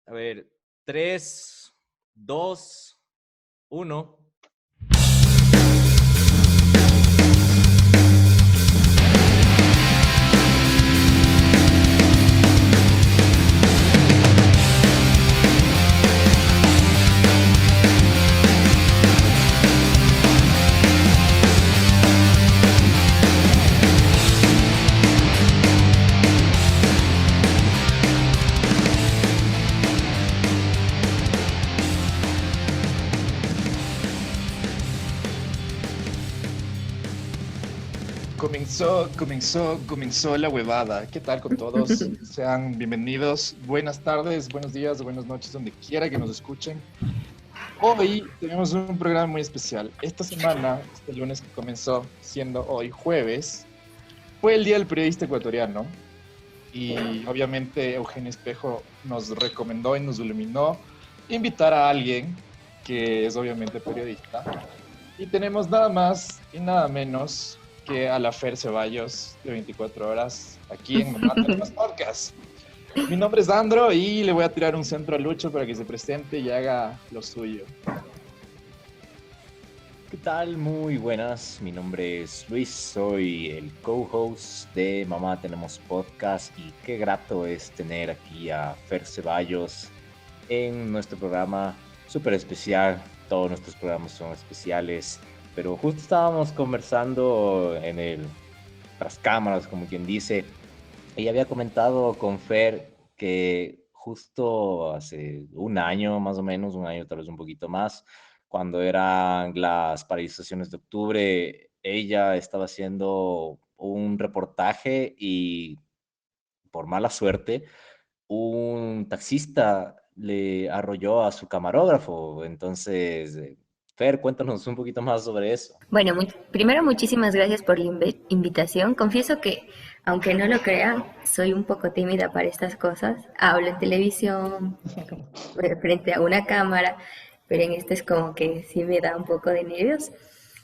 A ver, 3, 2, 1. Comenzó la huevada. ¿Qué tal con todos? Sean bienvenidos. Buenas tardes, buenos días, buenas noches, donde quiera que nos escuchen. Hoy tenemos un programa muy especial. Esta semana, este lunes que comenzó, siendo hoy jueves, fue el Día del Periodista Ecuatoriano. Y obviamente Eugenio Espejo nos recomendó y nos iluminó invitar a alguien que es obviamente periodista. Y tenemos nada más y nada menos que a la Fer Ceballos de 24 horas aquí en Mamá Tenemos Podcast. Mi nombre es Andro y le voy a tirar un centro a Lucho para que se presente y haga lo suyo. ¿Qué tal? Muy buenas. Mi nombre es Luis, soy el co-host de Mamá Tenemos Podcast y qué grato es tener aquí a Fer Ceballos en nuestro programa súper especial. Todos nuestros programas son especiales, pero justo estábamos conversando tras cámaras, como quien dice. Ella había comentado con Fer que justo hace un año, más o menos, un año tal vez un poquito más, cuando eran las paralizaciones de octubre, ella estaba haciendo un reportaje y por mala suerte, un taxista le arrolló a su camarógrafo. Entonces, Fer, cuéntanos un poquito más sobre eso. Bueno, primero muchísimas gracias por la invitación. Confieso que, aunque no lo crean, soy un poco tímida para estas cosas. Hablo en televisión, frente a una cámara, pero en este es como que sí me da un poco de nervios.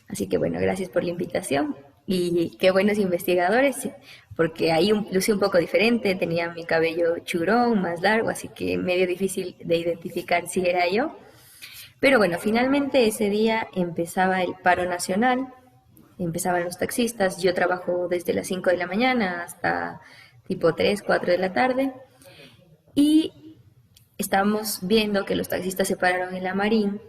Así que bueno, gracias por la invitación. Y qué buenos investigadores, porque ahí lucí un poco diferente, tenía mi cabello churón, más largo, así que medio difícil de identificar si era yo. Pero bueno, finalmente ese día empezaba el paro nacional, empezaban los taxistas, yo trabajo desde las 5 de la mañana hasta tipo 3, 4 de la tarde y estábamos viendo que los taxistas se pararon en la Marín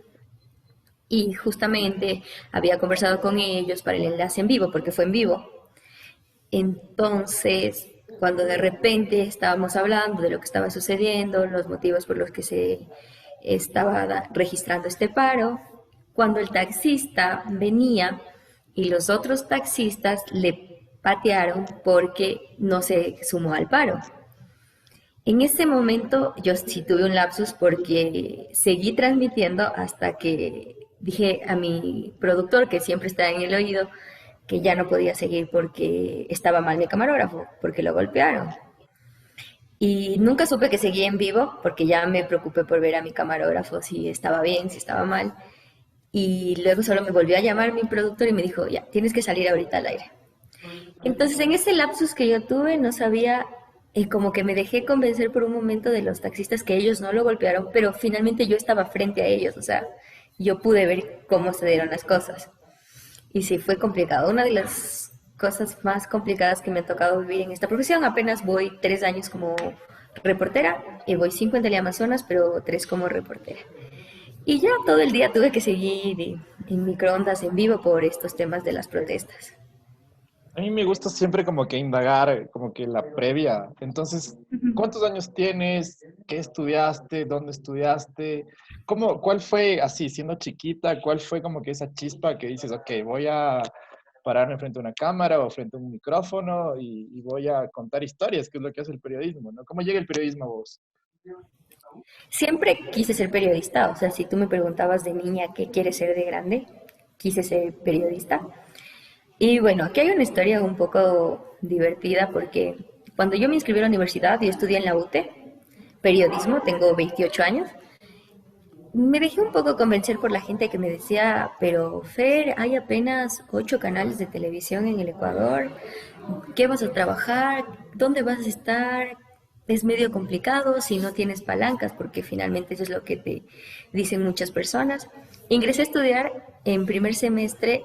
y justamente había conversado con ellos para el enlace en vivo, porque fue en vivo. Entonces, cuando de repente estábamos hablando de lo que estaba sucediendo, los motivos por los que se estaba registrando este paro, cuando el taxista venía y los otros taxistas le patearon porque no se sumó al paro. En ese momento yo sí tuve un lapsus porque seguí transmitiendo hasta que dije a mi productor, que siempre está en el oído, que ya no podía seguir porque estaba mal mi camarógrafo, porque lo golpearon. Y nunca supe que seguía en vivo porque ya me preocupé por ver a mi camarógrafo si estaba bien, si estaba mal. Y luego solo me volvió a llamar mi productor y me dijo, ya, tienes que salir ahorita al aire. Entonces en ese lapsus que yo tuve no sabía, como que me dejé convencer por un momento de los taxistas que ellos no lo golpearon, pero finalmente yo estaba frente a ellos, o sea, yo pude ver cómo se dieron las cosas. Y sí, fue complicado. Una de las cosas más complicadas que me ha tocado vivir en esta profesión, apenas voy 3 años como reportera, y voy 5 en Teleamazonas, pero 3 como reportera. Y ya todo el día tuve que seguir en microondas en vivo por estos temas de las protestas. A mí me gusta siempre como que indagar, como que la previa. Entonces, ¿cuántos años tienes? ¿Qué estudiaste? ¿Dónde estudiaste? ¿Cuál fue, así, siendo chiquita, cuál fue como que esa chispa que dices, ok, voy a pararme frente a una cámara o frente a un micrófono y voy a contar historias, que es lo que hace el periodismo, ¿no? ¿Cómo llega el periodismo a vos? Siempre quise ser periodista, o sea, si tú me preguntabas de niña qué quieres ser de grande, quise ser periodista. Y bueno, aquí hay una historia un poco divertida porque cuando yo me inscribí a la universidad, yo estudié en la UTE, periodismo, tengo 28 años, me dejé un poco convencer por la gente que me decía, pero Fer, hay apenas 8 canales de televisión en el Ecuador, ¿qué vas a trabajar? ¿Dónde vas a estar? es medio complicado si no tienes palancas, porque finalmente eso es lo que te dicen muchas personas. Ingresé a estudiar en primer semestre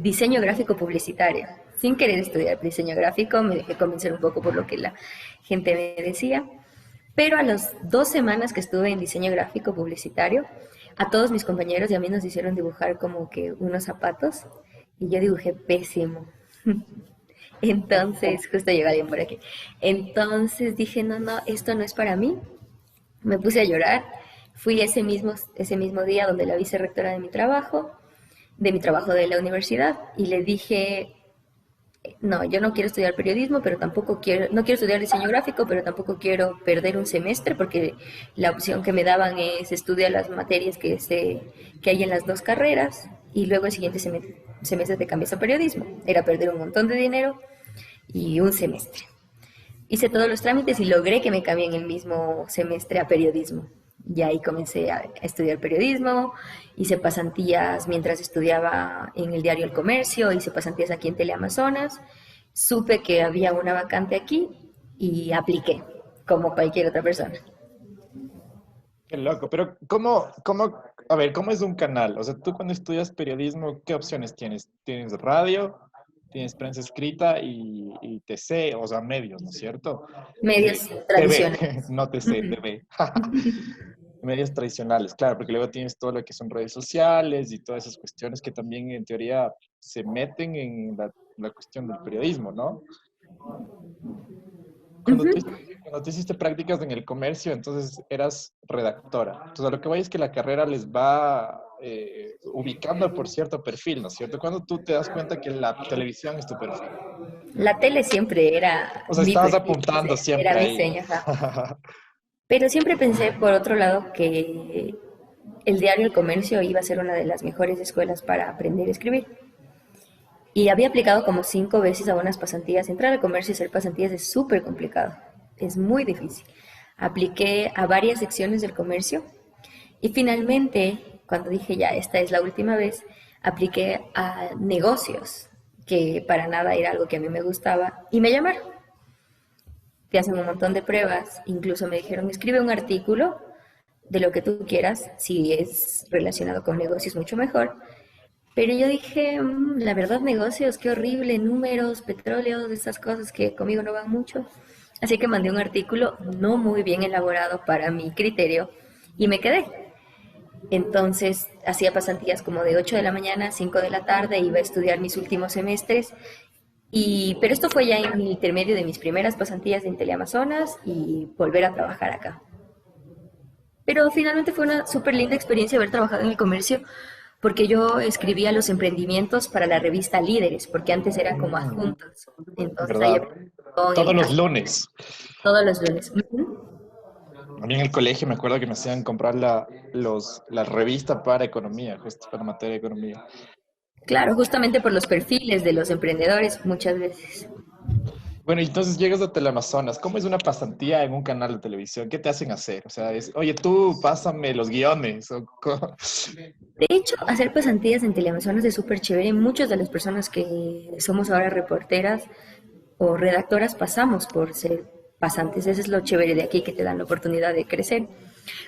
diseño gráfico publicitario. Sin querer estudiar diseño gráfico, me dejé convencer un poco por lo que la gente me decía. Pero a las 2 semanas que estuve en diseño gráfico publicitario, a todos mis compañeros y a mí nos hicieron dibujar como que unos zapatos y yo dibujé pésimo. Entonces, justo llegó alguien por aquí. Entonces dije, no, no, esto no es para mí. Me puse a llorar. Fui ese mismo día donde la vicerrectora de mi trabajo de la universidad, y le dije, no, yo no quiero estudiar periodismo, pero tampoco no quiero estudiar diseño gráfico, pero tampoco quiero perder un semestre, porque la opción que me daban es estudiar las materias que hay en las dos carreras, y luego el siguiente semestre te cambias a periodismo. Era perder un montón de dinero y un semestre. Hice todos los trámites y logré que me cambien el mismo semestre a periodismo. Y ahí comencé a estudiar periodismo, hice pasantías mientras estudiaba en el diario El Comercio, hice pasantías aquí en Teleamazonas, supe que había una vacante aquí y apliqué, como cualquier otra persona. Qué loco, pero a ver, ¿cómo es un canal? O sea, tú cuando estudias periodismo, ¿qué opciones tienes? ¿Tienes radio? ¿Tienes prensa escrita y TC, o sea, medios, ¿no es cierto? Medios TV, tradicionales. no TC, TV. Medios tradicionales, claro, porque luego tienes todo lo que son redes sociales y todas esas cuestiones que también en teoría se meten en la cuestión del periodismo, ¿no? Cuando tú, Ujú. cuando tú hiciste prácticas en el comercio, entonces eras redactora. Entonces, a lo que voy es que la carrera les va ubicando por cierto perfil, ¿no es cierto? Cuando tú te das cuenta que la televisión es tu perfil. La tele siempre era O sea, mi estabas perfil, apuntando era siempre mi ahí. seña, ajá. Pero siempre pensé, por otro lado, que el diario El Comercio iba a ser una de las mejores escuelas para aprender a escribir. Y había aplicado como 5 veces a unas pasantías. Entrar al comercio y hacer pasantías es súper complicado, es muy difícil. Apliqué a varias secciones del comercio y finalmente, cuando dije ya, esta es la última vez, apliqué a negocios, que para nada era algo que a mí me gustaba, y me llamaron. Te hacen un montón de pruebas, incluso me dijeron, escribe un artículo de lo que tú quieras, si es relacionado con negocios mucho mejor. Pero yo dije, la verdad, negocios, qué horrible, números, petróleos, esas cosas que conmigo no van mucho. Así que mandé un artículo no muy bien elaborado para mi criterio y me quedé. Entonces hacía pasantías como de 8 de la mañana a 5 de la tarde, iba a estudiar mis últimos semestres, pero esto fue ya en el intermedio de mis primeras pasantías en Teleamazonas y volver a trabajar acá. Pero finalmente fue una súper linda experiencia haber trabajado en el comercio, porque yo escribía los emprendimientos para la revista Líderes, porque antes eran como Mm, adjuntos. Entonces ahí ¿verdad? aprendí Todos los lunes. todos los lunes. Ujú. A mí en el colegio me acuerdo que me hacían comprar la revista para economía, justo para materia de economía. Claro, justamente por los perfiles de los emprendedores muchas veces. Bueno, y entonces llegas a Teleamazonas. ¿Cómo es una pasantía en un canal de televisión? ¿Qué te hacen hacer? O sea, oye, tú pásame los guiones. De hecho, hacer pasantías en Teleamazonas es súper chévere. Muchas de las personas que somos ahora reporteras o redactoras pasamos por ser pasantes. Eso es lo chévere de aquí, que te dan la oportunidad de crecer.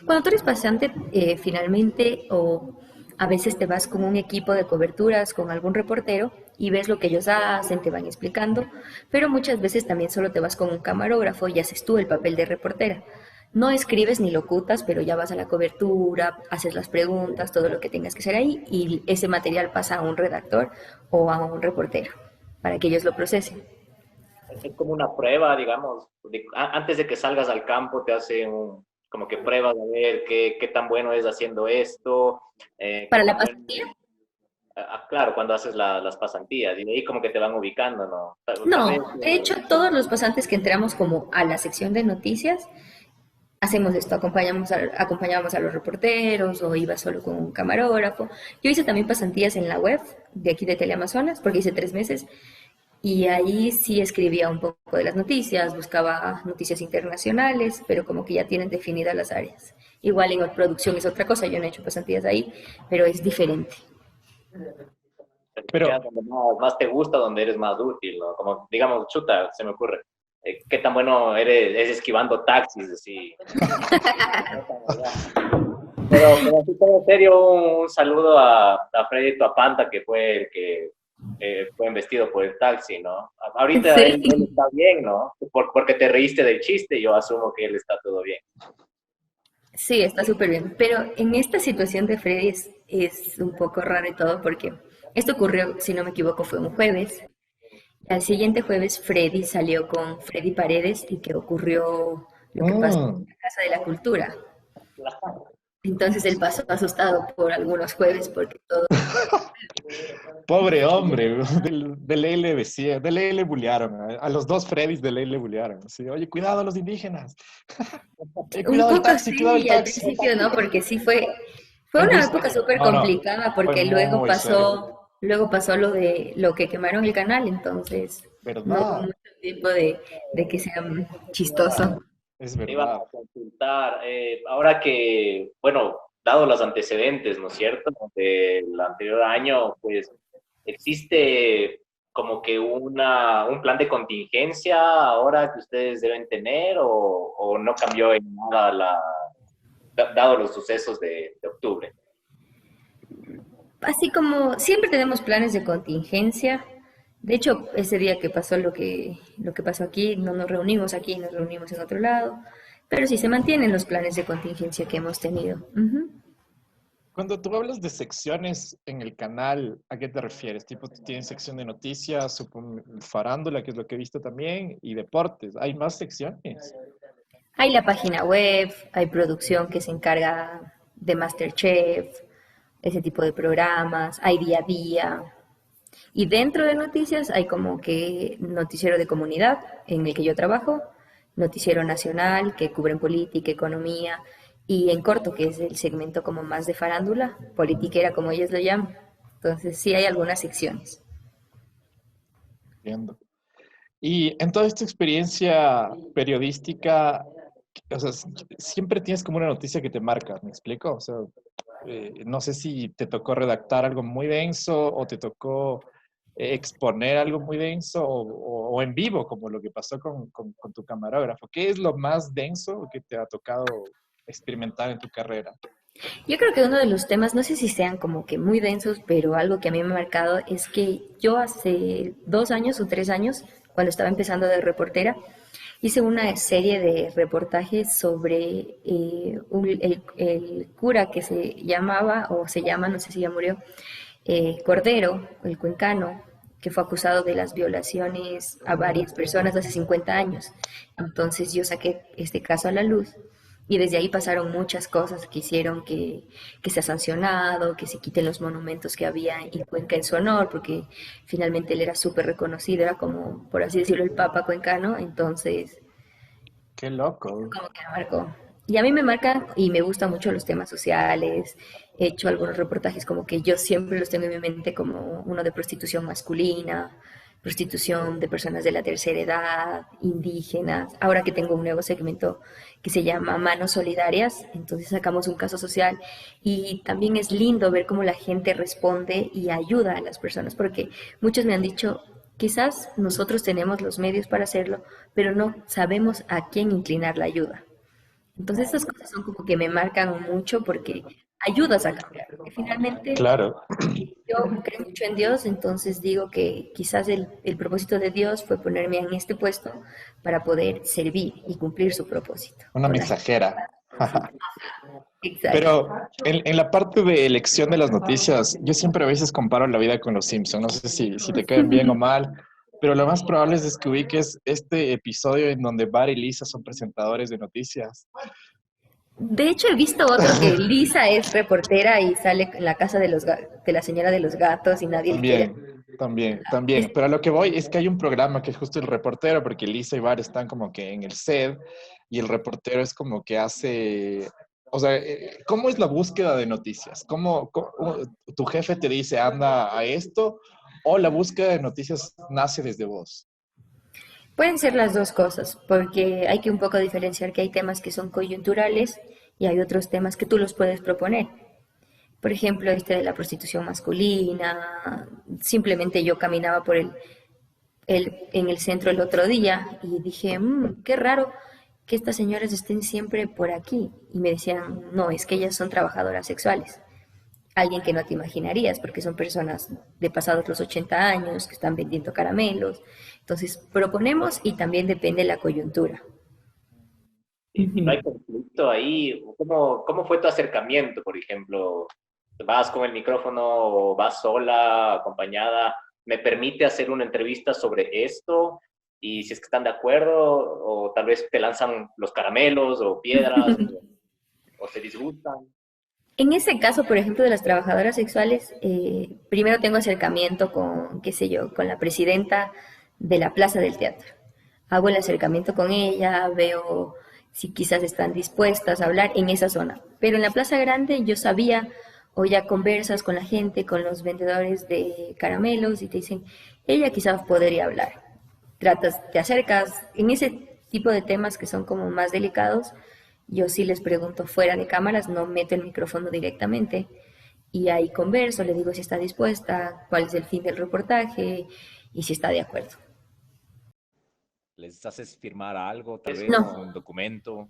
Cuando tú eres pasante, finalmente, o a veces te vas con un equipo de coberturas, con algún reportero, y ves lo que ellos hacen, te van explicando, pero muchas veces también solo te vas con un camarógrafo y haces tú el papel de reportera. No escribes ni locutas, pero ya vas a la cobertura, haces las preguntas, todo lo que tengas que hacer ahí, y ese material pasa a un redactor o a un reportero para que ellos lo procesen. Es como una prueba, digamos, antes de que salgas al campo te hacen como que pruebas a ver qué tan bueno es haciendo esto, qué Para la tan bueno. pasantía, Claro, cuando haces las pasantías y de ahí como que te van ubicando, ¿no? Tal no, vez, de hecho todos los pasantes que entramos como a la sección de noticias, hacemos esto, acompañábamos a los reporteros o iba solo con un camarógrafo. Yo hice también pasantías en la web de aquí de Teleamazonas, porque hice 3 meses, y ahí sí escribía un poco de las noticias, buscaba noticias internacionales, pero como que ya tienen definidas las áreas. Igual en producción es otra cosa, yo no he hecho pasantías ahí, pero es diferente. te Pero, quedas donde más te gusta, donde eres más útil, ¿no? Como, digamos, chuta, se me ocurre. qué tan bueno eres esquivando taxis, así. Pero sí, todo en serio, un saludo a Freddy Tuapanta, que fue el que fue investido por el taxi, ¿no? Ahorita él Sí, está bien, ¿no? Porque te reíste del chiste, yo asumo que él está todo bien. sí, está súper bien. Pero en esta situación de Freddy es un poco raro y todo porque esto ocurrió, si no me equivoco, fue un jueves. Al siguiente jueves Freddy salió con Freddy Paredes y que ocurrió lo que pasó en Mm, la Casa de la Cultura. Entonces él pasó asustado por algunos jueves porque todo... pobre hombre, de ley le decía, de ley le bullearon, a los dos Freddys de ley le bullearon. Sí, oye, cuidado a los indígenas, Un poco cuidado el sí, al taxi. principio no, porque sí fue Es muy una época serio. súper No, no, complicada fue porque muy serio. luego pasó lo de lo que quemaron el canal, entonces no hubo ¿Verdad? mucho tiempo de que sea chistoso. Es Te iba verdad. a consultar, ahora que, bueno, dado los antecedentes, ¿no es cierto? Del anterior año, pues existe como que un plan de contingencia ahora que ustedes deben tener o no cambió en nada dado los sucesos de octubre. Así como siempre tenemos planes de contingencia. De hecho, ese día que pasó lo que pasó aquí, no nos reunimos aquí, nos reunimos en otro lado. Pero sí se mantienen los planes de contingencia que hemos tenido. Ujú. Cuando tú hablas de secciones en el canal, ¿a qué te refieres? Tipo, tú tienes sección de noticias, farándula, que es lo que he visto también, y deportes. ¿Hay más secciones? Hay la página web, hay producción que se encarga de MasterChef, ese tipo de programas, hay día a día. Y dentro de noticias hay como que noticiero de comunidad en el que yo trabajo, noticiero nacional que cubren política, economía, y en corto, que es el segmento como más de farándula, politiquera como ellos lo llaman. Entonces sí hay algunas secciones. Entiendo. Y en toda esta experiencia periodística, o sea, siempre tienes como una noticia que te marca, ¿me explico? O sea, no sé si te tocó redactar algo muy denso o te tocó exponer algo muy denso o en vivo, como lo que pasó con tu camarógrafo. ¿Qué es lo más denso que te ha tocado experimentar en tu carrera? Yo creo que uno de los temas, no sé si sean como que muy densos, pero algo que a mí me ha marcado es que yo hace 2 años o 3 años, cuando estaba empezando de reportera, hice una serie de reportajes sobre el cura que se llamaba, o se llama, no sé si ya murió, Cordero, el cuencano, que fue acusado de las violaciones a varias personas hace 50 años. Entonces yo saqué este caso a la luz y desde ahí pasaron muchas cosas que hicieron que sea sancionado, que se quiten los monumentos que había en Cuenca en su honor, porque finalmente él era súper reconocido, era como, por así decirlo, el Papa cuencano, entonces Qué loco. como que me marcó. Y a mí me marcan y me gustan mucho los temas sociales. He hecho algunos reportajes como que yo siempre los tengo en mi mente como uno de prostitución masculina, prostitución de personas de la tercera edad, indígenas. Ahora que tengo un nuevo segmento que se llama Manos Solidarias, entonces sacamos un caso social y también es lindo ver cómo la gente responde y ayuda a las personas, porque muchos me han dicho, quizás nosotros tenemos los medios para hacerlo, pero no sabemos a quién inclinar la ayuda. Entonces esas cosas son como que me marcan mucho porque ayudas a cambiar. Porque finalmente Claro, yo creo mucho en Dios, entonces digo que quizás el propósito de Dios fue ponerme en este puesto para poder servir y cumplir su propósito una con la gente. mensajera. Exacto. Pero en la parte de elección de las noticias, yo siempre a veces comparo la vida con los Simpsons. No sé si te caen bien o mal, pero lo más probable es que ubiques este episodio en donde Bart y Lisa son presentadores de noticias. De hecho, he visto otro que Lisa es reportera y sale en la casa de de la señora de los gatos y nadie le quiere. También. Pero a lo que voy es que hay un programa que es justo el reportero, porque Lisa y Bart están como que en el set y el reportero es como que hace, o sea, ¿cómo es la búsqueda de noticias? ¿Cómo tu jefe te dice anda a esto o la búsqueda de noticias nace desde vos? Pueden ser las dos cosas, porque hay que un poco diferenciar que hay temas que son coyunturales y hay otros temas que tú los puedes proponer. Por ejemplo, este de la prostitución masculina, simplemente yo caminaba en el centro el otro día y dije, qué raro que estas señoras estén siempre por aquí. Y me decían, no, es que ellas son trabajadoras sexuales. Alguien que no te imaginarías, porque son personas de pasados los 80 años que están vendiendo caramelos. Entonces, proponemos y también depende de la coyuntura. Y no hay conflicto ahí. ¿Cómo fue tu acercamiento, por ejemplo? ¿Vas con el micrófono o vas sola, acompañada? ¿Me permite hacer una entrevista sobre esto? Y si es que están de acuerdo, o tal vez te lanzan los caramelos o piedras, o se disgustan. En ese caso, por ejemplo, de las trabajadoras sexuales, primero tengo acercamiento con, qué sé yo, con la presidenta de la Plaza del Teatro. Hago el acercamiento con ella, veo si quizás están dispuestas a hablar en esa zona. Pero en la Plaza Grande yo sabía, o ya conversas con la gente, con los vendedores de caramelos y te dicen, ella quizás podría hablar. Tratas, te acercas, en ese tipo de temas que son como más delicados, yo sí les pregunto fuera de cámaras, no meto el micrófono directamente y ahí converso, le digo si está dispuesta, cuál es el fin del reportaje y si está de acuerdo. ¿Les haces firmar algo, tal vez, No, un documento?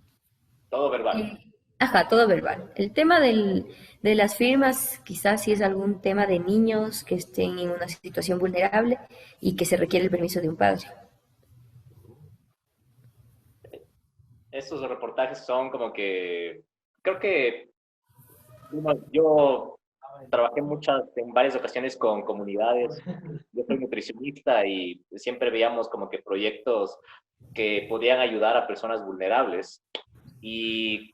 Todo verbal. ajá, todo verbal. El tema de las firmas quizás sí es algún tema de niños que estén en una situación vulnerable y que se requiere el permiso de un padre. Estos reportajes son como que, creo que yo trabajé en varias ocasiones con comunidades. Yo soy nutricionista y siempre veíamos como que proyectos que podían ayudar a personas vulnerables. Y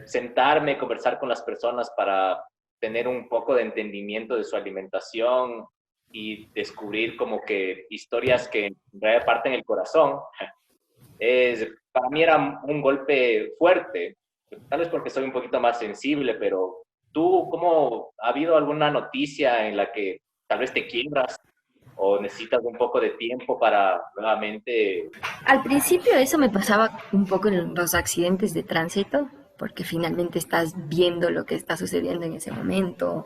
sentarme, conversar con las personas para tener un poco de entendimiento de su alimentación y descubrir como que historias que en realidad parten el corazón, para mí era un golpe fuerte, tal vez porque soy un poquito más sensible, pero tú, ¿cómo ha habido alguna noticia en la que tal vez te quiebras o necesitas un poco de tiempo para nuevamente? Al principio eso me pasaba un poco en los accidentes de tránsito, porque finalmente estás viendo lo que está sucediendo en ese momento,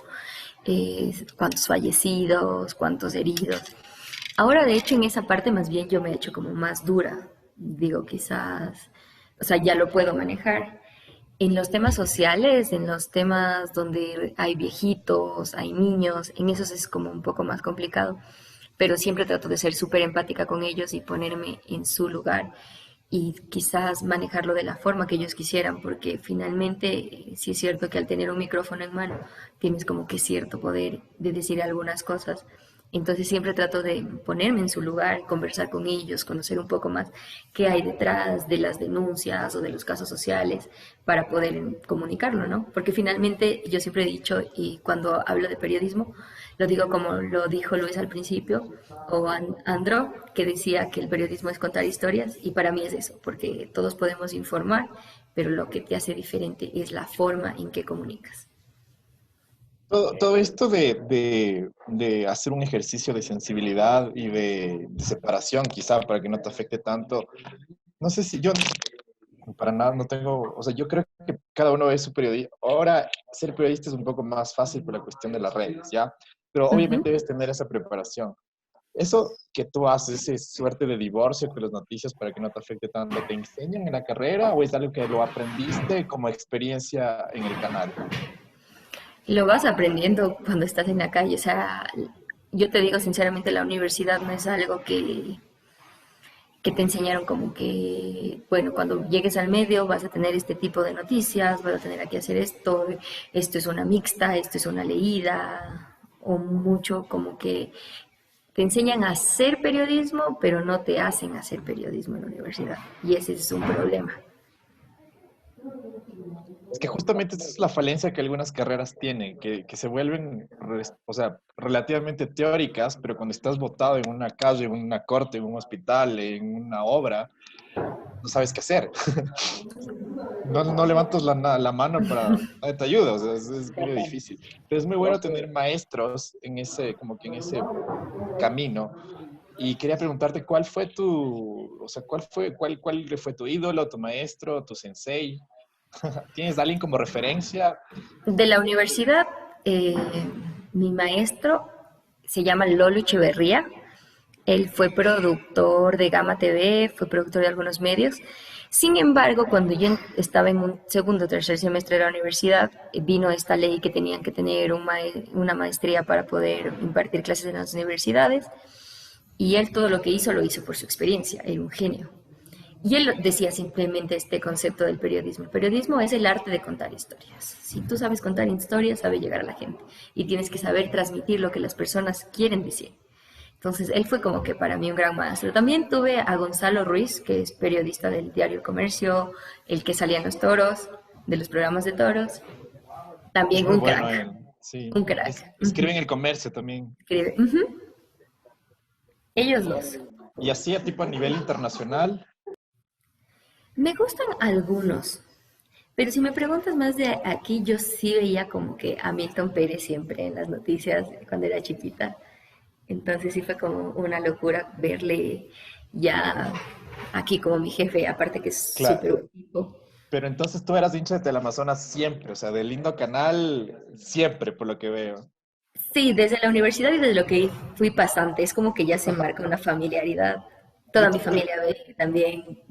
cuántos fallecidos, cuántos heridos. Ahora, de hecho, en esa parte más bien yo me he hecho como más dura. Digo, quizás, o sea, ya lo puedo manejar. En los temas sociales, en los temas donde hay viejitos, hay niños, en esos es como un poco más complicado, pero siempre trato de ser súper empática con ellos y ponerme en su lugar y quizás manejarlo de la forma que ellos quisieran, porque finalmente sí es cierto que al tener un micrófono en mano tienes como que cierto poder de decir algunas cosas. Entonces siempre trato de ponerme en su lugar, conversar con ellos, conocer un poco más qué hay detrás de las denuncias o de los casos sociales para poder comunicarlo, ¿no? Porque finalmente yo siempre he dicho, y cuando hablo de periodismo, lo digo como lo dijo Luis al principio, o Andro, que decía que el periodismo es contar historias, y para mí es eso, porque todos podemos informar, pero lo que te hace diferente es la forma en que comunicas. Todo esto de hacer un ejercicio de sensibilidad y de separación, quizá, para que no te afecte tanto, no sé si yo para nada no tengo, o sea, yo creo que cada uno es su periodista. Ahora, ser periodista es un poco más fácil por la cuestión de las redes, ¿ya? Pero obviamente Ujú. debes tener esa preparación. Eso que tú haces, esa suerte de divorcio con las noticias para que no te afecte tanto, ¿te enseñan en la carrera o es algo que lo aprendiste como experiencia en el canal? Lo vas aprendiendo cuando estás en la calle, o sea, yo te digo sinceramente, la universidad no es algo que te enseñaron como que, bueno, cuando llegues al medio vas a tener este tipo de noticias, vas a tener que hacer esto, esto es una mixta, esto es una leída, o mucho como que te enseñan a hacer periodismo, pero no te hacen hacer periodismo en la universidad. Y ese es un problema. Es que justamente esa es la falencia que algunas carreras tienen, que se vuelven, o sea, relativamente teóricas, pero cuando estás botado en una calle, en una corte, en un hospital, en una obra, no sabes qué hacer. No levantas la mano para nadie te ayuda, o sea, es medio difícil. Pero es muy No bueno sé. tener maestros en ese, como que en ese camino. Y quería preguntarte cuál fue tu, o sea, cuál fue tu ídolo, tu maestro, tu sensei. ¿Tienes a alguien como referencia? De la universidad, mi maestro se llama Lolo Echeverría. Él fue productor de Gama TV, fue productor de algunos medios. Sin embargo, cuando yo estaba en un segundo o tercer semestre de la universidad, vino esta ley que tenían que tener una maestría para poder impartir clases en las universidades. Y él todo lo que hizo lo hizo por su experiencia, era un genio. Y él decía simplemente este concepto del periodismo. El periodismo es el arte de contar historias. Si tú sabes contar historias, sabes llegar a la gente. Y tienes que saber transmitir lo que las personas quieren decir. Entonces, él fue como que para mí un gran maestro. También tuve a Gonzalo Ruiz, que es periodista del diario El Comercio, el que salía en los toros, de los programas de toros. Es También muy un bueno crack, él, sí. un crack. Escribe en el comercio también. Escribe. Ellos dos. Y así a tipo a nivel internacional. Me gustan algunos, pero si me preguntas más de aquí, yo sí veía como que a Milton Pérez siempre en las noticias cuando era chiquita. Entonces sí fue como una locura verle ya aquí como mi jefe, aparte que es súper Claro. buen tipo. Pero entonces tú eras hincha de Teleamazonas siempre, o sea, del lindo canal siempre, por lo que veo. Sí, desde la universidad y desde lo que fui pasante, es como que ya se marca una familiaridad. Yo, Toda mi yo, familia ve también yo,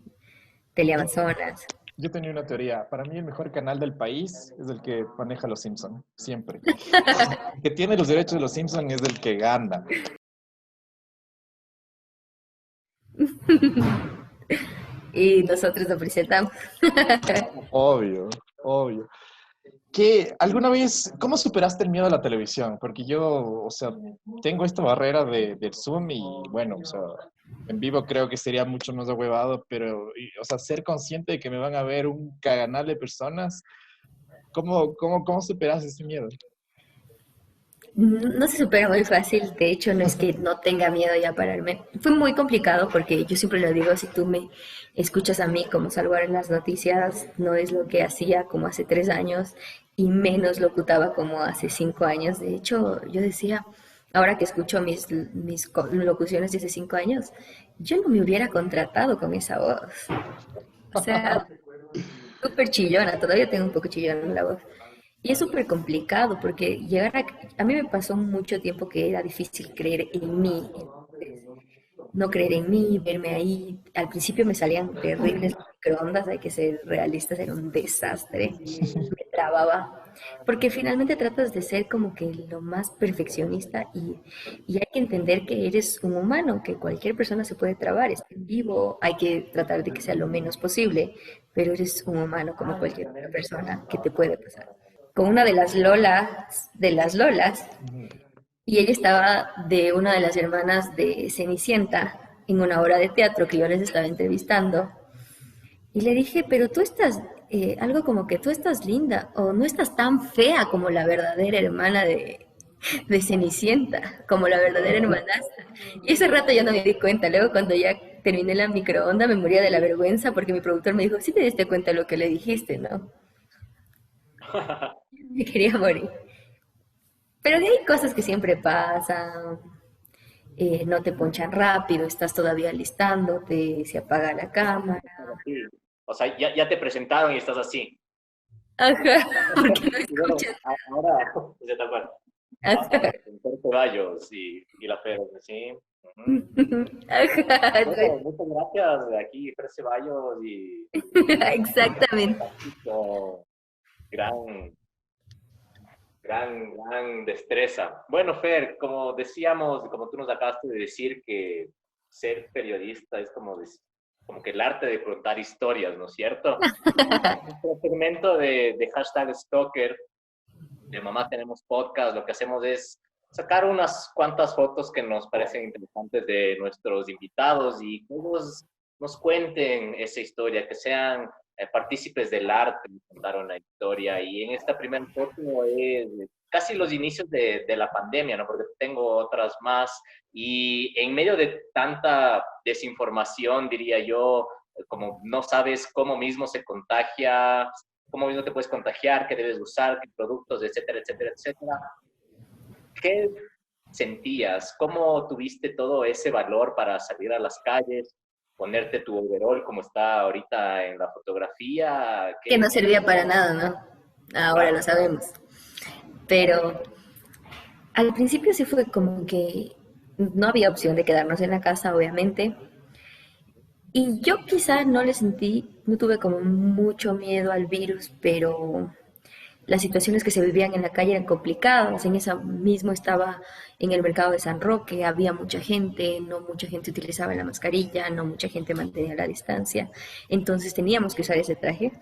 Teleamazonas. yo tenía una teoría. Para mí el mejor canal del país es el que maneja Los Simpson, siempre. El que tiene los derechos de Los Simpson es el que gana. Y nosotros lo presentamos. Obvio, obvio. ¿Qué, alguna vez, cómo superaste el miedo a la televisión? Porque yo, o sea, tengo esta barrera del Zoom y bueno, o sea, en vivo creo que sería mucho más ahuevado, pero, o sea, ser consciente de que me van a ver un caganal de personas, ¿cómo superas ese miedo? No se supera muy fácil, de hecho no es que no tenga miedo ya pararme. Fue muy complicado porque yo siempre lo digo, si tú me escuchas a mí como salgo en las noticias, no es lo que hacía como hace 3 años y menos locutaba como hace 5 años. De hecho, yo decía, ahora que escucho mis locuciones de hace 5 años, yo no me hubiera contratado con esa voz. O sea, súper chillona, todavía tengo un poco chillona en la voz. Y es súper complicado porque a mí me pasó mucho tiempo que era difícil creer en mí, no creer en mí, verme ahí. Al principio me salían terribles microondas, hay que ser realistas, era un desastre, me trababa. Porque finalmente tratas de ser como que lo más perfeccionista y hay que entender que eres un humano, que cualquier persona se puede trabar, está en vivo, hay que tratar de que sea lo menos posible, pero eres un humano como cualquier otra persona que te puede pasar. Con una de las Lolas, y ella estaba de una de las hermanas de Cenicienta en una obra de teatro que yo les estaba entrevistando. Y le dije, pero tú estás, algo como que tú estás linda o no estás tan fea como la verdadera hermana de Cenicienta, como la verdadera hermanastra. Y ese rato yo no me di cuenta. Luego cuando ya terminé la microonda me moría de la vergüenza porque mi productor me dijo, sí te diste cuenta de lo que le dijiste, ¿no? Me quería morir. Pero de ahí cosas que siempre pasan, no te ponchan rápido, estás todavía listándote, se apaga la cámara. Sí. O sea, ya te presentaron y estás así. Ajá, porque no Y bueno, escuchas. ahora, ya tal cual. Ajá, Con Ceballos y la Fer, ¿sí? Ujú. ajá, Bueno, muchas gracias. Aquí Fer Ceballos y exactamente. fantástico, gran, gran destreza. Bueno, Fer, como decíamos, como tú nos acabaste de decir, que ser periodista es como que el arte de contar historias, ¿no es cierto? En nuestro segmento de hashtag Stalker, de Mamá Tenemos Podcast, lo que hacemos es sacar unas cuantas fotos que nos parecen interesantes de nuestros invitados y que ellos nos cuenten esa historia, que sean partícipes del arte, que contaron la historia. Y en esta primera foto es casi los inicios de la pandemia, ¿no? Porque tengo otras más. Y en medio de tanta desinformación, diría yo, como no sabes cómo mismo se contagia, cómo mismo te puedes contagiar, qué debes usar, qué productos, etcétera, etcétera, etcétera. ¿Qué sentías? ¿Cómo tuviste todo ese valor para salir a las calles, ponerte tu overall como está ahorita en la fotografía? Que ¿Qué? no servía para nada, ¿no? Ahora lo Claro. sabemos. Pero al principio sí fue como que no había opción de quedarnos en la casa, obviamente. Y yo quizá no le sentí, no tuve como mucho miedo al virus, pero las situaciones que se vivían en la calle eran complicadas. En esa mismo estaba en el mercado de San Roque, había mucha gente, no mucha gente utilizaba la mascarilla, no mucha gente mantenía la distancia. Entonces teníamos que usar ese traje.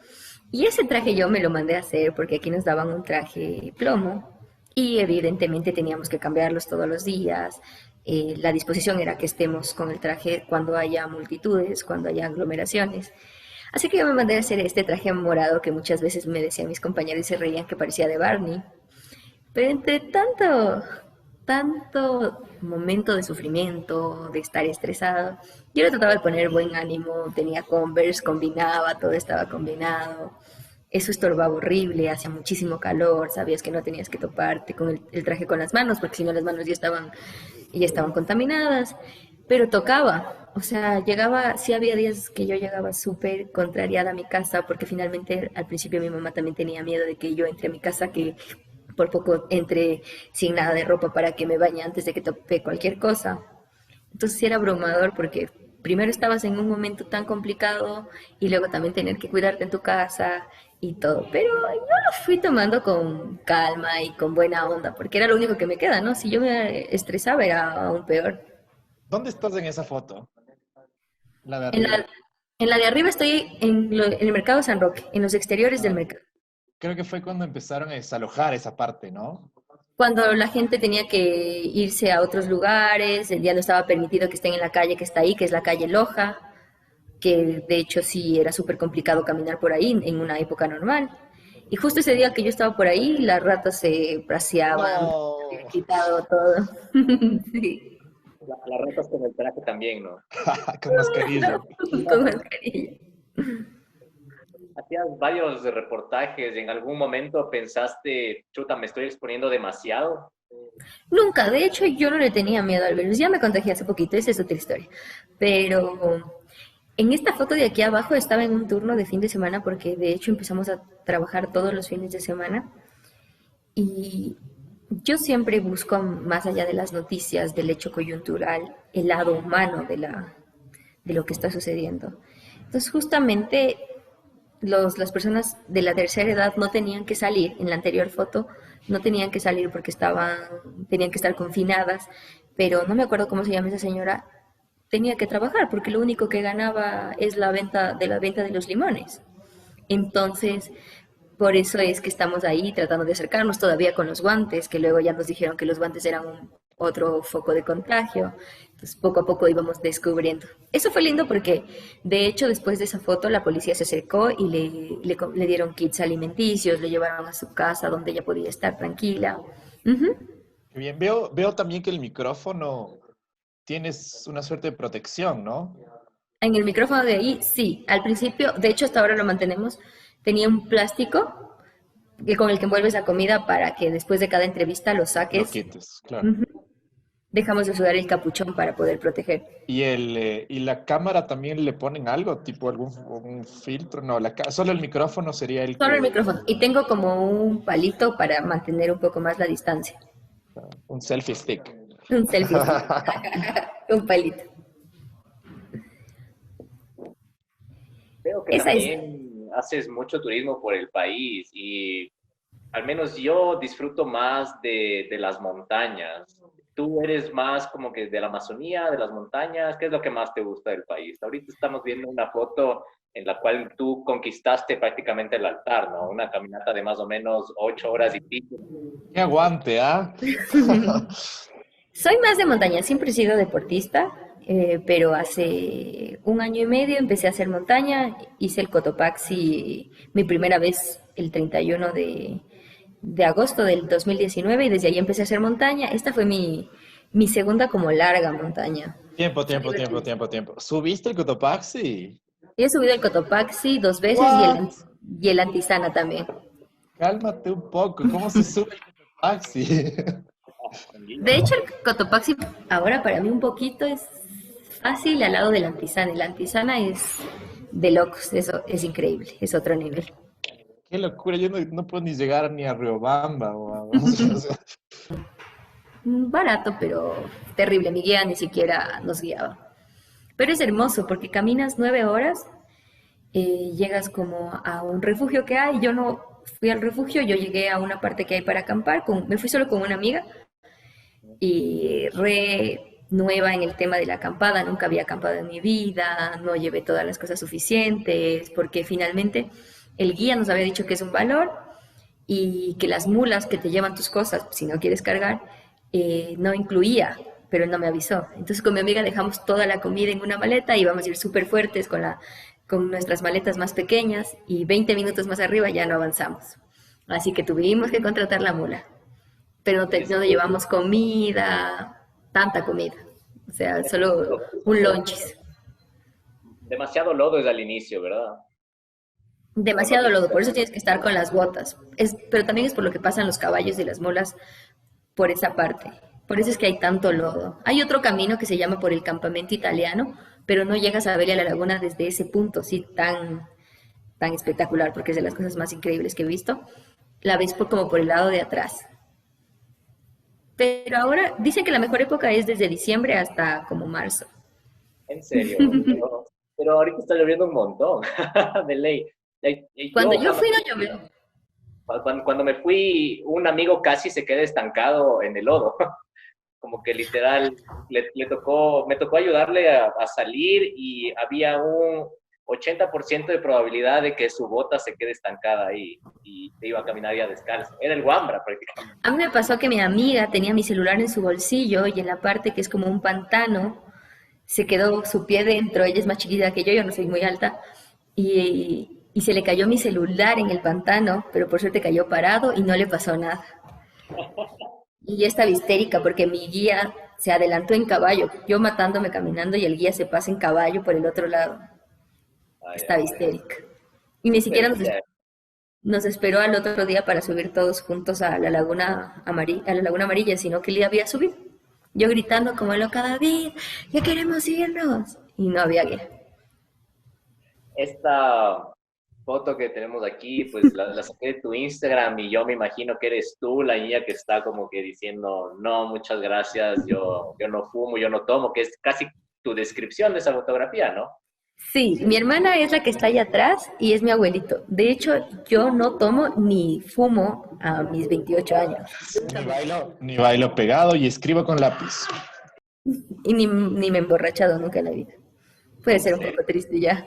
Y ese traje yo me lo mandé a hacer porque aquí nos daban un traje plomo y evidentemente teníamos que cambiarlos todos los días. La disposición era que estemos con el traje cuando haya multitudes, cuando haya aglomeraciones. Así que yo me mandé a hacer este traje morado que muchas veces me decían mis compañeros y se reían que parecía de Barney. Pero entre tanto momento de sufrimiento, de estar estresado, yo le trataba de poner buen ánimo, tenía Converse, combinaba, todo estaba combinado. Eso estorbaba horrible, hacía muchísimo calor, sabías que no tenías que toparte con el traje con las manos, porque si no las manos ya estaban contaminadas, pero tocaba. O sea, llegaba, sí había días que yo llegaba súper contrariada a mi casa, porque finalmente al principio mi mamá también tenía miedo de que yo entre a mi casa, que por poco entre sin nada de ropa para que me bañe antes de que tope cualquier cosa. Entonces sí era abrumador porque primero estabas en un momento tan complicado y luego también tener que cuidarte en tu casa y todo. Pero yo lo fui tomando con calma y con buena onda, porque era lo único que me queda, ¿no? Si yo me estresaba era aún peor. ¿Dónde estás en esa foto? La de En arriba. la, en la de arriba estoy en el mercado San Roque, en los exteriores del Ah, mercado. creo que fue cuando empezaron a desalojar esa parte, ¿no? Cuando la gente tenía que irse a otros lugares, ya no estaba permitido que estén en la calle que está ahí, que es la calle Loja, que de hecho sí era súper complicado caminar por ahí en una época normal. Y justo ese día que yo estaba por ahí, las ratas se braceaban, habían No, quitado todo. Sí, Las ratas con el traje también, ¿no? con mascarilla. con mascarilla. Hacías varios reportajes. ¿En algún momento pensaste, chuta, me estoy exponiendo demasiado? Nunca, de hecho yo no le tenía miedo al virus, ya me contagié hace poquito, esa es otra historia. Pero en esta foto de aquí abajo estaba en un turno de fin de semana porque de hecho empezamos a trabajar todos los fines de semana y yo siempre busco más allá de las noticias, del hecho coyuntural, el lado humano de lo que está sucediendo. Entonces justamente las personas de la tercera edad no tenían que salir, en la anterior foto no tenían que salir porque tenían que estar confinadas, pero no me acuerdo cómo se llama esa señora, tenía que trabajar porque lo único que ganaba es la venta de los limones. Entonces, por eso es que estamos ahí tratando de acercarnos todavía con los guantes, que luego ya nos dijeron que los guantes eran otro foco de contagio. Entonces, poco a poco íbamos descubriendo. Eso fue lindo porque, de hecho, después de esa foto, la policía se acercó y le dieron kits alimenticios, le llevaron a su casa donde ella podía estar tranquila. Ujú. Qué bien, veo también que el micrófono tienes una suerte de protección, ¿no? En el micrófono de ahí, sí. Al principio, de hecho, hasta ahora lo mantenemos. Tenía un plástico con el que envuelves la comida para que después de cada entrevista lo Lo saques. quites, claro. Ujú. Dejamos de usar el capuchón para poder proteger. Y la cámara también le ponen algo, tipo un filtro, no, solo el micrófono sería el Solo el que, micrófono. Y tengo como un palito para mantener un poco más la distancia. un selfie stick. Un selfie stick. Un palito. Veo que Esa es. también haces mucho turismo por el país y al menos yo disfruto más de las montañas. Tú eres más como que de la Amazonía, de las montañas. ¿Qué es lo que más te gusta del país? Ahorita estamos viendo una foto en la cual tú conquistaste prácticamente el altar, ¿no? Una caminata de más o menos 8 horas y pico. ¡Qué aguante, ah! Soy más de montaña. Siempre he sido deportista. Pero hace un año y medio empecé a hacer montaña. Hice el Cotopaxi mi primera vez el 31 de agosto del 2019 y desde ahí empecé a hacer montaña. Esta fue mi segunda como larga montaña. Tiempo, Fue tiempo, tiempo, divertido. tiempo, tiempo. ¿Subiste el Cotopaxi? He subido el Cotopaxi 2 veces ¿What? y el Antisana también. Cálmate un poco, ¿cómo se sube el Cotopaxi? De hecho, el Cotopaxi ahora para mí un poquito es fácil al lado del Antisana. El Antisana es de locos, eso es increíble, es otro nivel. Qué locura, yo no puedo ni llegar ni a Riobamba. barato, pero terrible. Mi guía ni siquiera nos guiaba. Pero es hermoso porque caminas 9 horas, llegas como a un refugio que hay. Yo no fui al refugio, yo llegué a una parte que hay para acampar. Me fui solo con una amiga y re nueva en el tema de la acampada, nunca había acampado en mi vida, no llevé todas las cosas suficientes, porque finalmente el guía nos había dicho que es un valor y que las mulas que te llevan tus cosas, si no quieres cargar, no incluía, pero él no me avisó. Entonces con mi amiga dejamos toda la comida en una maleta y íbamos a ir súper fuertes con nuestras maletas más pequeñas y 20 minutos más arriba ya no avanzamos. Así que tuvimos que contratar la mula, pero no llevamos comida, tanta comida, o sea, solo un lunch. Demasiado lodo es al inicio, ¿verdad? Demasiado lodo, por eso tienes que estar con las botas. Pero también es por lo que pasan los caballos y las mulas por esa parte. Por eso es que hay tanto lodo. Hay otro camino que se llama por el campamento italiano, pero no llegas a ver a la laguna desde ese punto, sí, tan espectacular, porque es de las cosas más increíbles que he visto. La ves como por el lado de atrás. Pero ahora dicen que la mejor época es desde diciembre hasta como marzo. En serio, pero ahorita está lloviendo un montón, de ley. Cuando yo fui no llovió. Cuando me fui, un amigo casi se queda estancado en el lodo. Como que literal me tocó ayudarle a salir y había un 80% de probabilidad de que su bota se quede estancada ahí y te iba a caminar ya descalzo. Era el Wambra prácticamente. A mí me pasó que mi amiga tenía mi celular en su bolsillo y en la parte que es como un pantano se quedó su pie dentro. Ella es más chiquita que yo no soy muy alta, y se le cayó mi celular en el pantano, pero por suerte cayó parado y no le pasó nada. Y yo estaba histérica porque mi guía se adelantó en caballo, yo matándome caminando y el guía se pasa en caballo por el otro lado. Estaba histérica. Y ni siquiera nos esperó al otro día para subir todos juntos a la Laguna Amarilla, sino que él había subido. Yo gritando como loca, David, ya queremos irnos. Y no había guía. Esta foto que tenemos aquí, pues la saqué de tu Instagram y yo me imagino que eres tú la niña que está como que diciendo, no, muchas gracias, yo no fumo, yo no tomo, que es casi tu descripción de esa fotografía, ¿no? Sí, mi hermana es la que está allá atrás y es mi abuelito. De hecho, yo no tomo ni fumo a mis 28 años. Ni bailo pegado y escribo con lápiz. Y ni me he emborrachado nunca en la vida. Puede ser un poco triste ya.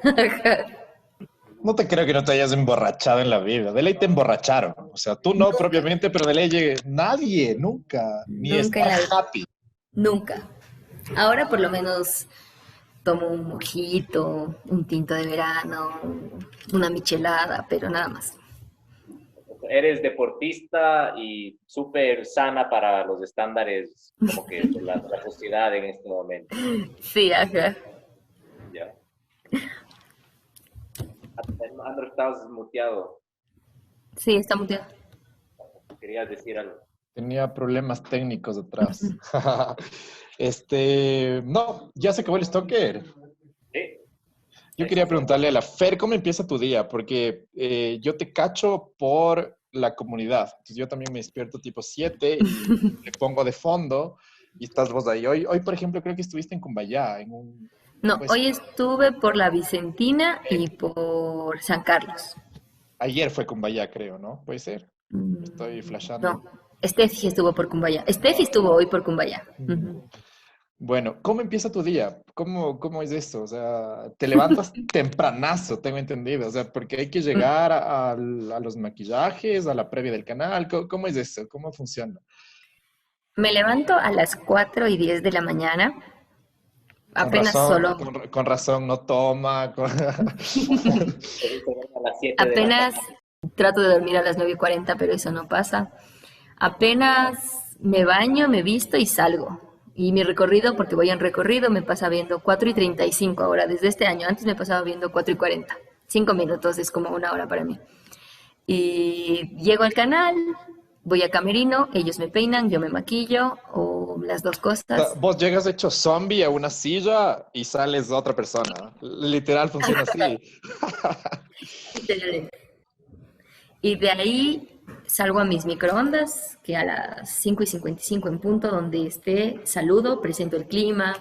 No te creo que no te hayas emborrachado en la vida. De ley te emborracharon. O sea, tú no propiamente, pero de ley nadie, nunca. Ni Nunca en la estás vida. happy. Nunca. Ahora por lo menos tomo un mojito, un tinto de verano, una michelada, pero nada más. Eres deportista y súper sana para los estándares como que de la sociedad en este momento. Sí, ajá. Ya. Andrew, estabas muteado. Sí, está muteado. Querías decir algo. Tenía problemas técnicos detrás. No, ya se acabó el stalker. Sí. Yo quería preguntarle a la Fer, ¿cómo empieza tu día? Porque yo te cacho por la comunidad. Entonces yo también me despierto tipo 7 y le pongo de fondo y estás vos ahí. Hoy, por ejemplo, creo que estuviste en Cumbayá. No, pues, hoy estuve por la Vicentina y por San Carlos. ayer fue Cumbayá, creo, ¿no? Puede ser. Estoy flashando. No, Steffi estuvo por Cumbayá. Steffi estuvo hoy por Cumbayá. Ujú. Bueno, ¿cómo empieza tu día? ¿Cómo es esto? O sea, te levantas tempranazo, tengo entendido. O sea, porque hay que llegar a los maquillajes, a la previa del canal. ¿Cómo es eso? ¿Cómo funciona? Me levanto a las 4:10 de la mañana. Apenas solo. Con razón, no toma. A las 7 de la Apenas tarde. trato de dormir a las 9:40, pero eso no pasa. Apenas me baño, me visto y salgo. Y mi recorrido, porque voy en recorrido, me pasa viendo 4:35 ahora, desde este año. Antes me pasaba viendo 4:40. 5 minutos es como una hora para mí. Y llego al canal, voy a camerino, ellos me peinan, yo me maquillo, o las dos cosas. Vos llegas hecho zombie a una silla y sales otra persona. Literal funciona así. Y de ahí salgo a mis microondas, que a las 5:55 en punto, donde esté, saludo, presento el clima,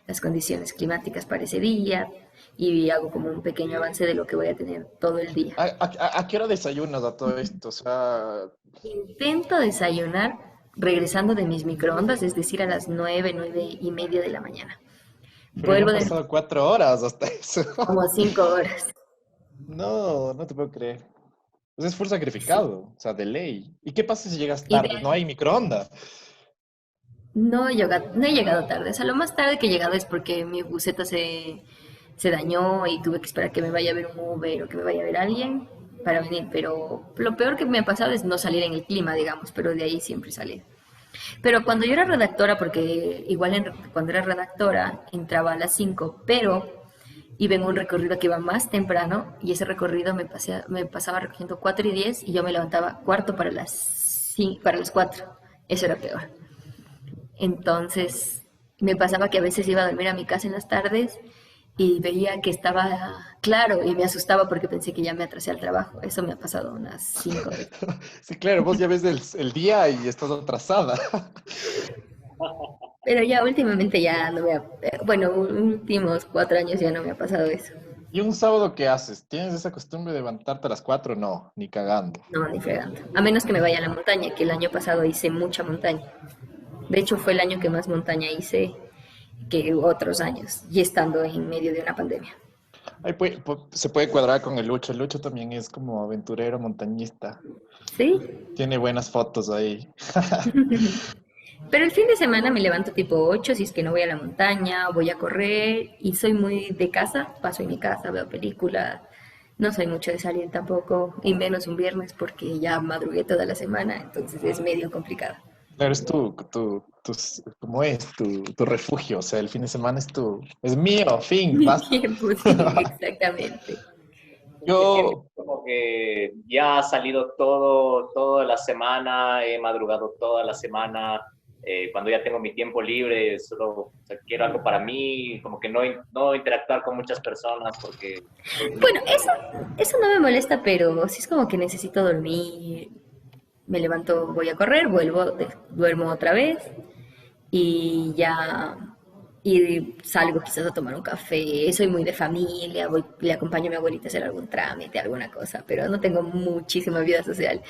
las condiciones climáticas para ese día y hago como un pequeño avance de lo que voy a tener todo el día. ¿A qué hora desayunas a todo esto? O sea, Intento desayunar regresando de mis microondas, es decir, a las 9:30 de la mañana. pero ya Vuelvo han de pasado 4 horas hasta eso. como 5 horas. No, no te puedo creer. Pues es full Sí. sacrificado, o sea, de ley. ¿Y qué pasa si llegas Y tarde? No hay microondas. no he llegado tarde. O sea, lo más tarde que he llegado es porque mi buseta se dañó y tuve que esperar que me vaya a ver un Uber o que me vaya a ver alguien para venir. Pero lo peor que me ha pasado es no salir en el clima, digamos, pero de ahí siempre salí. Pero cuando yo era redactora, porque igual cuando era redactora entraba a las 5, pero iba en un recorrido que iba más temprano y ese recorrido me pasaba recogiendo 4:10 y yo me levantaba cuarto para las 4. Eso era peor. Entonces me pasaba que a veces iba a dormir a mi casa en las tardes y veía que estaba claro y me asustaba porque pensé que ya me atrasé al trabajo. Eso me ha pasado unas 5 veces. Sí, claro, vos ya ves el día y estás atrasada. Pero ya últimamente ya no me ha, bueno, últimos 4 años ya no me ha pasado eso. ¿Y un sábado qué haces? ¿Tienes esa costumbre de levantarte a las 4? No, ni cagando. No, ni fregando. A menos que me vaya a la montaña, que el año pasado hice mucha montaña. De hecho, fue el año que más montaña hice que otros años, y estando en medio de una pandemia. Ahí se puede cuadrar con el Lucho. El Lucho también es como aventurero, montañista. ¿Sí? Tiene buenas fotos ahí. Pero el fin de semana me levanto tipo 8 si es que no voy a la montaña, voy a correr y soy muy de casa, paso en mi casa, veo películas, no soy mucho de salir tampoco, y menos un viernes porque ya madrugué toda la semana, entonces es medio complicado. Claro, es ¿cómo es? Tu refugio. O sea, el fin de semana es mío, fin, basta. Tiempo, sí, exactamente. Te entiendo, Yo, como que ya ha salido toda la semana, he madrugado toda la semana, cuando ya tengo mi tiempo libre, solo o sea, quiero algo para mí, como que no interactuar con muchas personas porque soy Bueno, muy... eso no me molesta, pero sí es como que necesito dormir, me levanto, voy a correr, vuelvo, duermo otra vez y ya y salgo quizás a tomar un café, soy muy de familia, voy, le acompaño a mi abuelita a hacer algún trámite, alguna cosa, pero no tengo muchísima vida social,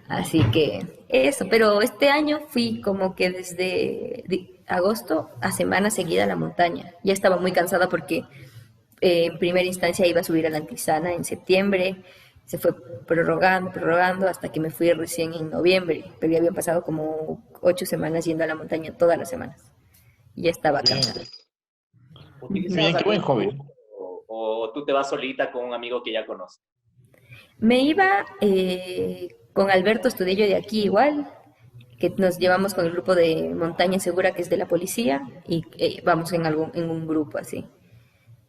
así que eso, pero este año fui como que desde agosto a semana seguida a la montaña, ya estaba muy cansada porque en primera instancia iba a subir a la Antisana en septiembre, se fue prorrogando hasta que me fui recién en noviembre, pero ya habían pasado como 8 semanas yendo a la montaña todas las semanas y ya estaba bien, cansada. ¿Utilizas bien, qué buen algún hobby. tour o tú te vas solita con un amigo que ya conoces? Me iba con Alberto Estudillo de aquí igual, que nos llevamos con el grupo de Montaña Segura que es de la policía y vamos en un grupo así.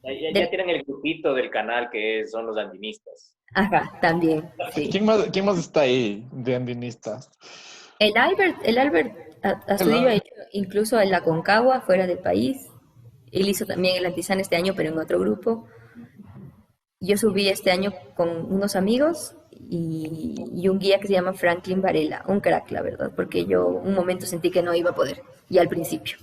Ya De- tienen el grupito del canal que son los andinistas. ajá, también, sí. ¿Quién más está ahí de andinista? El Albert Astudillo ha Hola. hecho incluso en la Concagua, fuera del país. Él hizo también el Antizan este año, pero en otro grupo. Yo subí este año con unos amigos y un guía que se llama Franklin Varela, un crack, la verdad, porque yo un momento sentí que no iba a poder, y al principio.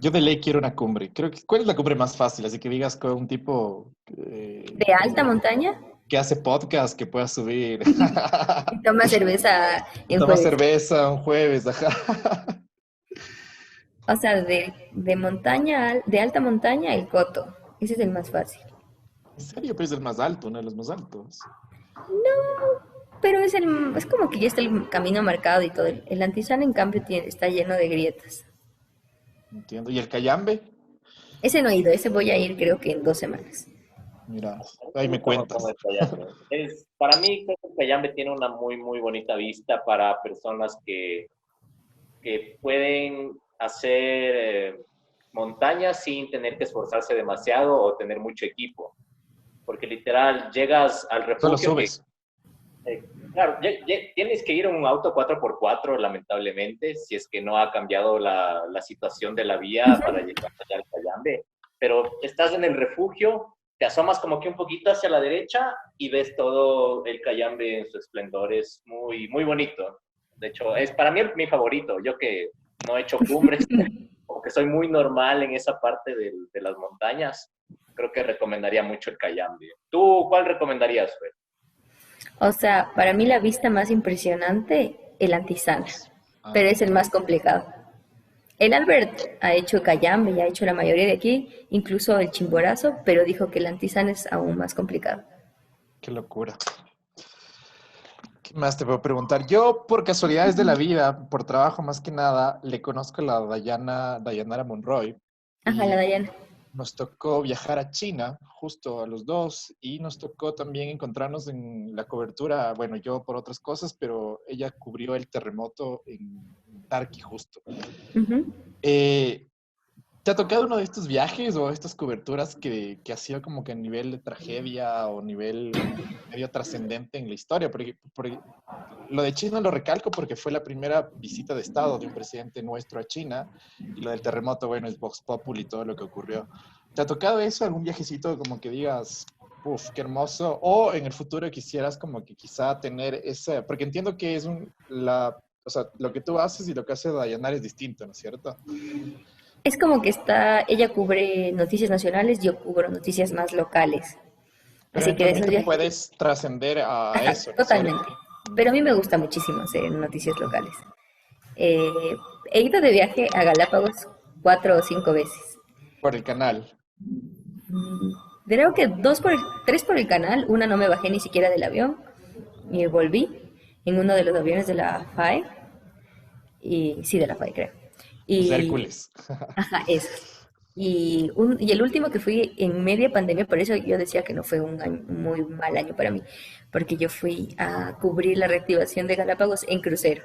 Yo de ley quiero una cumbre. ¿Cuál es la cumbre más fácil? Así que digas con un tipo De alta montaña, que hace podcast que pueda subir. y toma cerveza en Toma jueves. cerveza un jueves, ajá. O sea, de montaña, de alta montaña, el Coto. Ese es el más fácil. En serio, pero es el más alto, uno de los más altos. Pero es como que ya está el camino marcado y todo. El Antizan, en cambio, está lleno de grietas. Entiendo. ¿Y el Cayambe? Ese no he ido, ese voy a ir creo que en 2 semanas. Mira, A mí me ahí me gusta un montón cuentas. el Cayambe. Para mí, creo que el Cayambe tiene una muy, muy bonita vista para personas que pueden hacer montañas sin tener que esforzarse demasiado o tener mucho equipo. Porque literal, llegas al Solo refugio que, subes. claro, tienes que ir en un auto 4x4 lamentablemente, si es que no ha cambiado la situación de la vía para llegar allá al Cayambe. Pero estás en el refugio, te asomas como que un poquito hacia la derecha y ves todo el Cayambe en su esplendor. Es muy, muy bonito. De hecho, es para mí mi favorito. Yo que no he hecho cumbres, o que soy muy normal en esa parte de las montañas, creo que recomendaría mucho el Cayambe. ¿Tú cuál recomendarías, Fer? O sea, para mí la vista más impresionante, el Antisana, pero es el más complicado. El Albert ha hecho Cayambe y ha hecho la mayoría de aquí, incluso el Chimborazo, pero dijo que el Antisana es aún más complicado. Qué locura. ¿Qué más te puedo preguntar? Yo, por casualidades de la vida, por trabajo más que nada, le conozco a la Dayanara Monroy Ajá, la y Dayana. nos tocó viajar a China, justo a los dos, y nos tocó también encontrarnos en la cobertura, bueno, yo por otras cosas, pero ella cubrió el terremoto en Tarqui justo. Ujú. Eh, ¿Te ha tocado uno de estos viajes o estas coberturas que ha sido como que a nivel de tragedia o nivel medio trascendente en la historia? Porque lo de China lo recalco porque fue la primera visita de Estado de un presidente nuestro a China y lo del terremoto, bueno, es Vox Populi y todo lo que ocurrió. ¿Te ha tocado eso, algún viajecito como que digas, uff, qué hermoso? O en el futuro quisieras como que quizá tener ese, porque entiendo que es o sea, lo que tú haces y lo que hace Dayanar es distinto, ¿no es cierto? Es como que ella cubre noticias nacionales, yo cubro noticias más locales. Pero Así que de esos eventualmente viajes, puedes trascender a ajá, eso, ¿no es cierto? totalmente. Pero a mí me gusta muchísimo hacer noticias locales. Eh, He ido de viaje a Galápagos 4 o 5 veces. Por el canal. Mm, Creo que tres por el canal, una no me bajé ni siquiera del avión y volví en uno de los aviones de la FAE, y sí, de la FAE creo. Los Y, Hércules. ajá, esos. Y el último que fui en media pandemia, por eso yo decía que no fue un muy mal año para mí, porque yo fui a cubrir la reactivación de Galápagos en crucero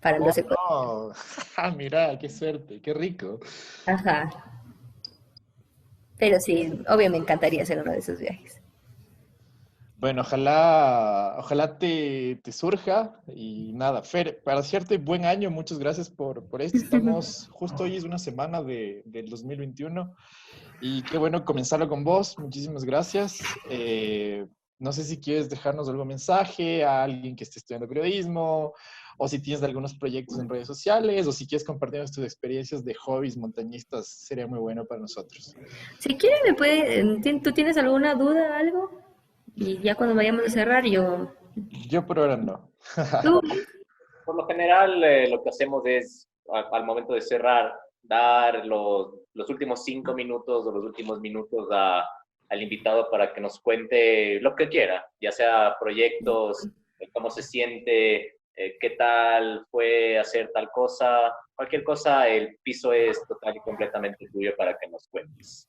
para Oh, los Ecuador. no. Mira, qué suerte, qué rico. Ajá, pero sí, obvio me encantaría hacer uno de esos viajes. Bueno, ojalá te surja y nada, Fer, para hacerte buen año, muchas gracias por esto. Estamos, justo hoy es una semana del 2021 y qué bueno comenzarlo con vos. Muchísimas gracias. No sé si quieres dejarnos algún mensaje a alguien que esté estudiando periodismo o si tienes algunos proyectos en redes sociales o si quieres compartirnos tus experiencias de hobbies montañistas, sería muy bueno para nosotros. Si quieren, ¿tú tienes alguna duda, algo? Y ya cuando vayamos a cerrar, Yo por ahora no. tú, Por lo general, lo que hacemos es, al momento de cerrar, dar los últimos 5 minutos o los últimos minutos al invitado para que nos cuente lo que quiera, ya sea proyectos, cómo se siente, qué tal fue hacer tal cosa, cualquier cosa, el piso es total y completamente tuyo para que nos cuentes.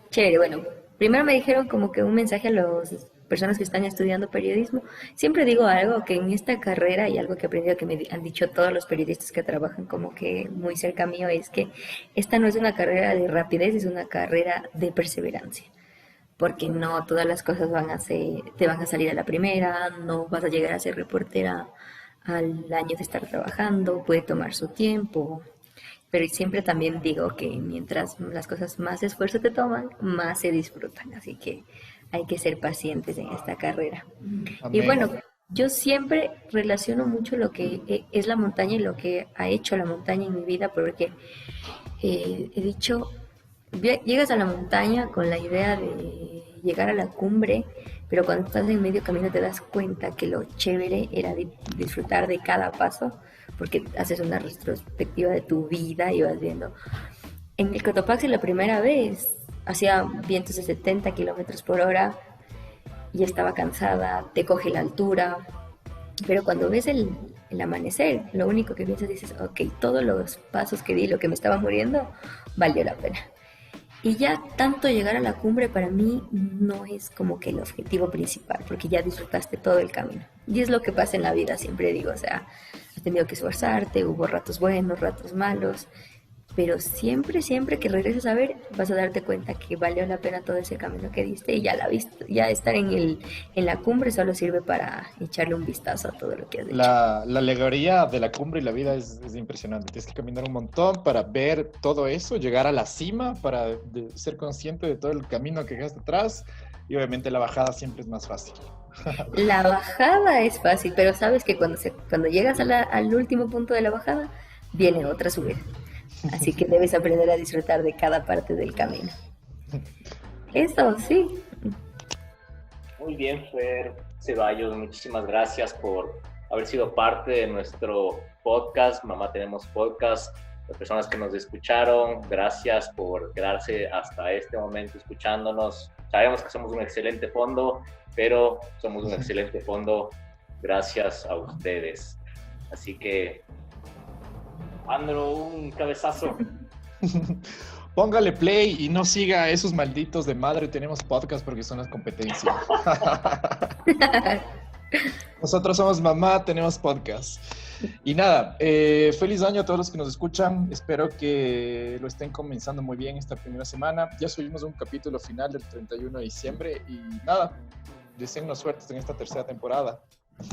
chévere, bueno, primero me dijeron como que un mensaje a las personas que están estudiando periodismo. Siempre digo algo que en esta carrera y algo que he aprendido que me han dicho todos los periodistas que trabajan como que muy cerca mío es que esta no es una carrera de rapidez, es una carrera de perseverancia. Porque no todas las cosas te van a salir a la primera, no vas a llegar a ser reportera al año de estar trabajando, puede tomar su tiempo, pero siempre también digo que mientras las cosas más esfuerzo te toman, más se disfrutan, así que hay que ser pacientes en esta carrera. Y Amén. bueno, yo siempre relaciono mucho lo que es la montaña y lo que ha hecho la montaña en mi vida, porque he dicho, llegas a la montaña con la idea de llegar a la cumbre, pero cuando estás en medio camino te das cuenta que lo chévere era disfrutar de cada paso, porque haces una retrospectiva de tu vida y vas viendo. En el Cotopaxi la primera vez hacía vientos de 70 kilómetros por hora y estaba cansada, te coge la altura, pero cuando ves el amanecer, lo único que piensas dices, ok, todos los pasos que di, lo que me estaba muriendo, valió la pena. Y ya tanto llegar a la cumbre para mí no es como que el objetivo principal, porque ya disfrutaste todo el camino. Y es lo que pasa en la vida, siempre digo, o sea, has tenido que esforzarte, hubo ratos buenos, ratos malos, pero siempre, siempre que regreses a ver, vas a darte cuenta que valió la pena todo ese camino que diste y ya la viste, ya estar en la cumbre solo sirve para echarle un vistazo a todo lo que has hecho. La alegoría de la cumbre y la vida es impresionante. Tienes que caminar un montón para ver todo eso, llegar a la cima, para ser consciente de todo el camino que dejaste atrás y obviamente la bajada siempre es más fácil. La bajada es fácil, pero sabes que cuando llegas al último punto de la bajada, viene otra subida. Así que debes aprender a disfrutar de cada parte del camino. Eso, sí. Muy bien, Fer Ceballos, muchísimas gracias por haber sido parte de nuestro podcast. Mamá Tenemos Podcast. Las personas que nos escucharon, gracias por quedarse hasta este momento escuchándonos. Sabemos que somos un excelente fondo, pero somos un excelente fondo gracias a ustedes. Así que, Andro, un cabezazo. Póngale play y no siga a esos malditos de Madre Tenemos Podcast porque son las competencias. Nosotros somos Mamá Tenemos Podcast. Y nada, feliz año a todos los que nos escuchan. Espero que lo estén comenzando muy bien esta primera semana. Ya subimos un capítulo final del 31 de diciembre y nada, deseennos suerte en esta tercera temporada.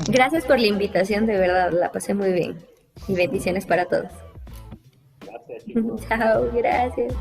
Gracias por la invitación, de verdad, la pasé muy bien. Y bendiciones para todos. Gracias, chicos. Chao, gracias.